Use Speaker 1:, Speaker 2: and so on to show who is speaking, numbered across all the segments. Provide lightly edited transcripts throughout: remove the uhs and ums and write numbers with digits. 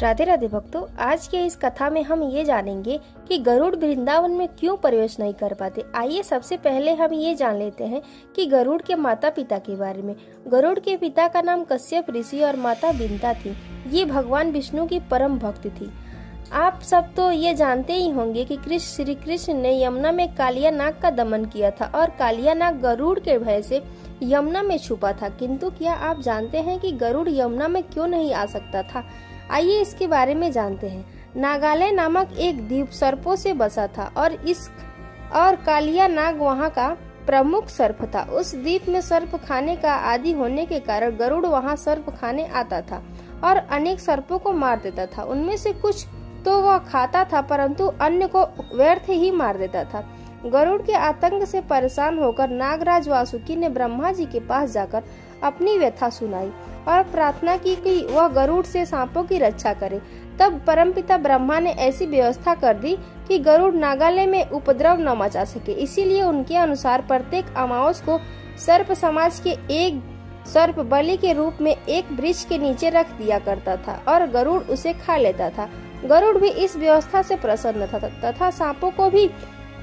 Speaker 1: राधे राधे भक्तों, आज के इस कथा में हम ये जानेंगे कि गरुड़ वृंदावन में क्यों प्रवेश नहीं कर पाते। आइए सबसे पहले हम ये जान लेते हैं कि गरुड़ के माता पिता के बारे में। गरुड़ के पिता का नाम कश्यप ऋषि और माता बिंता थी। ये भगवान विष्णु की परम भक्त थी। आप सब तो ये जानते ही होंगे कि श्री कृष्ण ने यमुना में कालिया नाग का दमन किया था और कालिया नाग गरुड़ के भय से यमुना में छुपा था। किंतु क्या आप जानते हैं कि गरुड़ यमुना में क्यों नहीं आ सकता था? आइए इसके बारे में जानते हैं। नागालय नामक एक द्वीप सर्पों से बसा था और कालिया नाग वहाँ का प्रमुख सर्प था। उस द्वीप में सर्प खाने का आदि होने के कारण गरुड़ वहाँ सर्प खाने आता था और अनेक सर्पों को मार देता था। उनमें से कुछ तो वह खाता था, परंतु अन्य को व्यर्थ ही मार देता था। गरुड़ के आतंक से परेशान होकर नागराज वासुकी ने ब्रह्मा जी के पास जाकर अपनी व्यथा सुनाई और प्रार्थना की कि वह गरुड़ से सांपों की रक्षा करे। तब परमपिता ब्रह्मा ने ऐसी व्यवस्था कर दी कि गरुड़ नागालय में उपद्रव न मचा सके। इसीलिए उनके अनुसार प्रत्येक अमावस को सर्प समाज के एक सर्प बलि के रूप में एक वृक्ष के नीचे रख दिया करता था और गरुड़ उसे खा लेता था। गरुड़ भी इस व्यवस्था से प्रसन्न था तथा सांपों को भी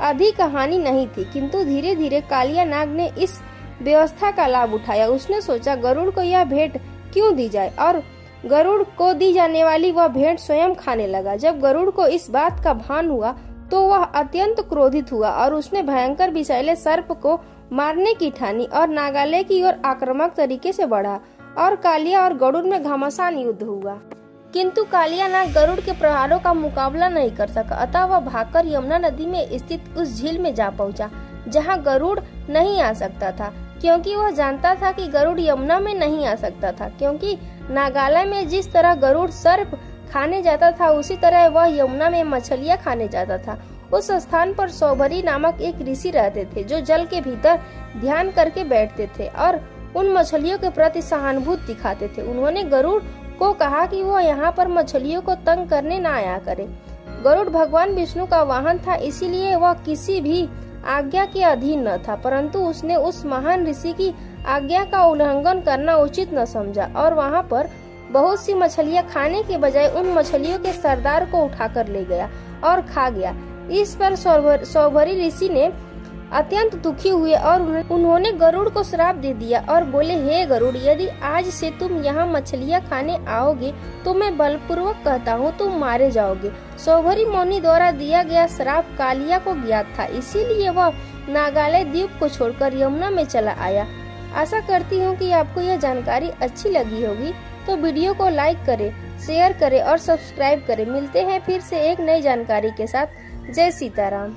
Speaker 1: अधिक हानि नहीं थी। किंतु धीरे धीरे कालिया नाग ने इस व्यवस्था का लाभ उठाया। उसने सोचा गरुड़ को यह भेंट क्यों दी जाए और गरुड़ को दी जाने वाली वह भेंट स्वयं खाने लगा। जब गरुड़ को इस बात का भान हुआ तो वह अत्यंत क्रोधित हुआ और उसने भयंकर विषैले सर्प को मारने की ठानी और नागालय की ओर आक्रामक तरीके से बढ़ा और कालिया और गरुड़ में घमासान युद्ध हुआ। किंतु कालिया नाग गरुड़ के प्रहारों का मुकाबला नहीं कर सका, अतः वह भागकर यमुना नदी में स्थित उस झील में जा पहुंचा जहां गरुड़ नहीं आ सकता था, क्योंकि वह जानता था कि गरुड़ यमुना में नहीं आ सकता था। क्योंकि नागालय में जिस तरह गरुड़ सर्प खाने जाता था, उसी तरह वह यमुना में मछलियां खाने जाता था। उस स्थान पर सौभरी नामक एक ऋषि रहते थे जो जल के भीतर ध्यान करके बैठते थे और उन मछलियों के प्रति सहानुभूति दिखाते थे। उन्होंने गरुड़ को कहा कि वह यहाँ पर मछलियों को तंग करने न आया करे। गरुड़ भगवान विष्णु का वाहन था, इसीलिए वह किसी भी आज्ञा के अधीन न था, परंतु उसने उस महान ऋषि की आज्ञा का उल्लंघन करना उचित न समझा और वहाँ पर बहुत सी मछलियाँ खाने के बजाय उन मछलियों के सरदार को उठाकर ले गया और खा गया। इस पर सौभरी ऋषि ने अत्यंत दुखी हुए और उन्होंने गरुड़ को श्राप दे दिया और बोले, हे गरुड़, यदि आज से तुम यहाँ मछलियाँ खाने आओगे तो मैं बलपूर्वक कहता हूँ तुम मारे जाओगे। सौभरी मौनी द्वारा दिया गया श्राप कालिया को ज्ञात था, इसीलिए वह नागालय द्वीप को छोड़कर यमुना में चला आया। आशा करती हूँ कि आपको यह जानकारी अच्छी लगी होगी, तो वीडियो को लाइक करें, शेयर करें और सब्सक्राइब करें। मिलते हैं फिर से एक नई जानकारी के साथ। जय सीताराम।